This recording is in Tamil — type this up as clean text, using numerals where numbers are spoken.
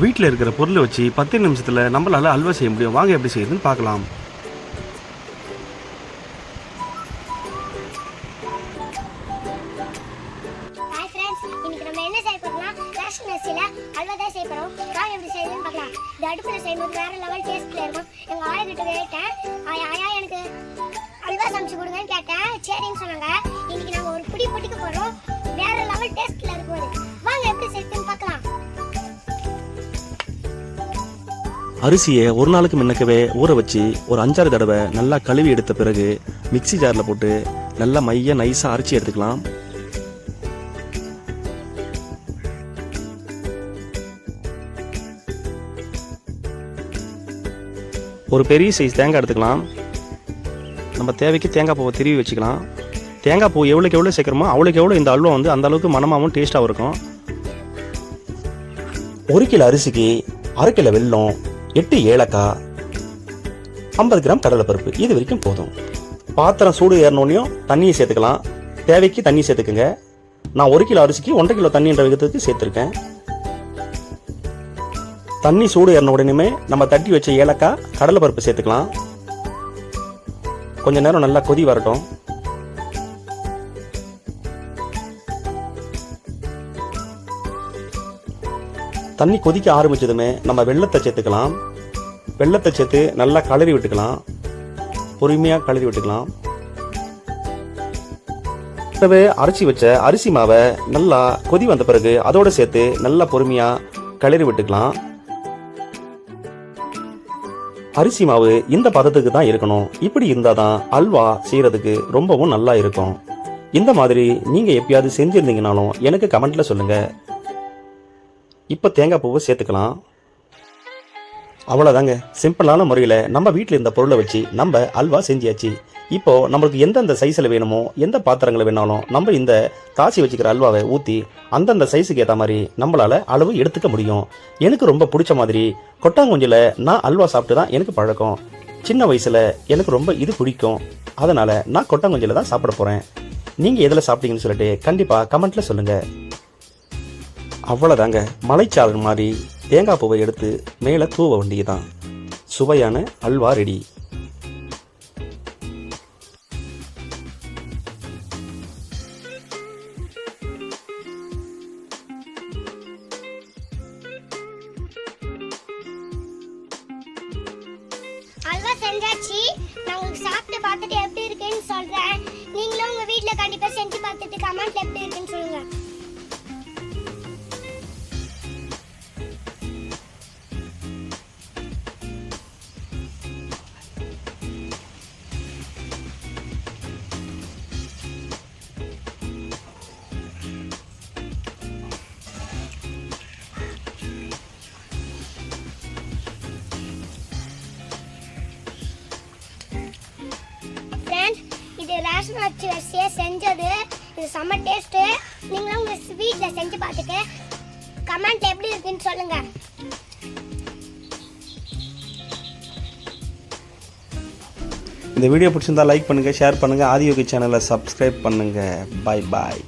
வீட்டில் இருக்கிற பொருளை வச்சு 10 நிமிஷத்தில் நம்மளால் அல்வா செய்ய முடியும். வாங்க எப்படி செய்யுதுன்னு பார்க்கலாம். ஹாய் ஃப்ரெண்ட்ஸ், இன்னைக்கு நம்ம என்ன செய்ய போறோம்னா ரேஷன் அரிசியில அல்வா தான் செய்ய போறோம். வாங்க எப்படி செய்யுதுன்னு பார்க்கலாம். இந்த அடுப்பில் செய்யும்போது வேற லெவல் டேஸ்ட்ல இருக்கும். எங்க ஆயா கிட்ட கேட்டேன், ஆயா எனக்கு அல்வா சமைச்சு கொடுங்கன்னு கேட்டேன். சரின்னு சொன்னாங்க. இன்னைக்கு நாங்கள் ஒரு பிடி பொட்டிக்க போறோம். வேற லெவல் டேஸ்ட்ல இருக்கும். வாங்க எப்படி செய்யுதுன்னு பார்க்கலாம். அரிசியை ஒரு நாளுக்கு முன்னக்கவே ஊற வச்சு ஒரு 5-6 தடவை நல்லா கழுவி எடுத்த பிறகு மிக்சி ஜாரில் போட்டு நல்லா நைஸாக அரைச்சி எடுத்துக்கலாம். ஒரு பெரிய சைஸ் தேங்காய் எடுத்துக்கலாம். நம்ம தேவைக்கு தேங்காய் பூவை திருவி வச்சுக்கலாம். தேங்காய் பூ எவ்வளோக்கு எவ்வளோ சேர்க்குறோமோ அவ்வளோக்கு எவ்வளோ இந்த அல்வா வந்து அந்த அளவுக்கு மனமாகவும் டேஸ்ட்டாகவும் இருக்கும். 1 கிலோ அரிசிக்கு 1/2 கிலோ வெல்லம், 8 ஏலக்காய், 50 கிராம் கடலைப்பருப்பு, இது வரைக்கும் போதும். பாத்திரம் சூடு ஏறினோடனையும் தண்ணியை சேர்த்துக்கலாம். தேவைக்கு தண்ணி சேர்த்துக்குங்க. நான் 1 கிலோ அரிசிக்கு 1.5 கிலோ தண்ணின்ற விதத்துக்கு சேர்த்துருக்கேன். தண்ணி சூடு ஏறின உடனே நம்ம தட்டி வச்ச ஏலக்காய், கடலைப்பருப்பு சேர்த்துக்கலாம். கொஞ்ச நேரம் நல்லா கொதி வரட்டும். தண்ணி கொதிக்க ஆரம்பிச்சதுமே நம்ம வெள்ளத்தை சேர்த்துக்கலாம். வெள்ளத்தை சேர்த்து நல்லா கலரி விட்டுக்கலாம். பொறுமையாக கலரி விட்டுக்கலாம். அரைச்சி வச்ச அரிசி மாவை நல்லா கொதி வந்த பிறகு அதோடு சேர்த்து நல்லா பொறுமையாக கலரி விட்டுக்கலாம். அரிசி மாவு இந்த பதத்துக்கு தான் இருக்கணும். இப்படி இருந்தால் தான் அல்வா செய்கிறதுக்கு ரொம்பவும் நல்லா இருக்கும். இந்த மாதிரி நீங்கள் எப்பயாவது செஞ்சுருந்தீங்கனாலும் எனக்கு கமெண்ட்டில் சொல்லுங்கள். இப்போ தேங்காய் பூவை சேர்த்துக்கலாம். அவ்வளோதாங்க, சிம்பிளான முறையில் நம்ம வீட்டில் இருந்த பொருளை வச்சு நம்ம அல்வா செஞ்சியாச்சு. இப்போது நம்மளுக்கு எந்தெந்த சைஸில் வேணுமோ எந்த பாத்திரங்களை வேணாலும் நம்ம இந்த காசி வச்சுக்கிற அல்வாவை ஊற்றி அந்தந்த சைஸுக்கு ஏற்ற மாதிரி நம்மளால் அளவு எடுத்துக்க முடியும். எனக்கு ரொம்ப பிடிச்ச மாதிரி கொட்டாங்குஞ்சில் நான் அல்வா சாப்பிட்டு தான் எனக்கு பழக்கம். சின்ன வயசில் எனக்கு ரொம்ப இது பிடிக்கும். அதனால் நான் கொட்டாங்குஞ்சில் தான் சாப்பிட போகிறேன். நீங்கள் எதில் சாப்பிட்டீங்கன்னு சொல்லிட்டு கண்டிப்பாக கமெண்ட்டில் சொல்லுங்கள். அவ்வளோதாங்க, மலைச்சாரல் மாதிரி தேங்காய் பூவை எடுத்து மேலே தூவ வேண்டியது தான். சுவையான அல்வா ரெடி. அல்வா செஞ்சாச்சு. நான் உங்களுக்கு சாப்பிட்டு பார்த்துட்டு எப்படி இருக்குன்னு சொல்றேன். நீங்களும் உங்க வீட்டில் கண்டிப்பாக செஞ்சு பார்த்துட்டு கமெண்ட்ல எப்படி இருக்குன்னு சொல்லுங்க. இது ரேஷன் அரிசியை செஞ்சது. இது செம்ம டேஸ்ட்டு. நீங்களும் உங்கள் வீட்டில் செஞ்சு பார்த்துட்டு கமெண்ட் எப்படி இருக்குன்னு சொல்லுங்க. இந்த வீடியோ பிடிச்சிருந்தா லைக் பண்ணுங்கள், ஷேர் பண்ணுங்கள், ஆதியோகி சேனலை சப்ஸ்கிரைப் பண்ணுங்கள். பாய் பாய்.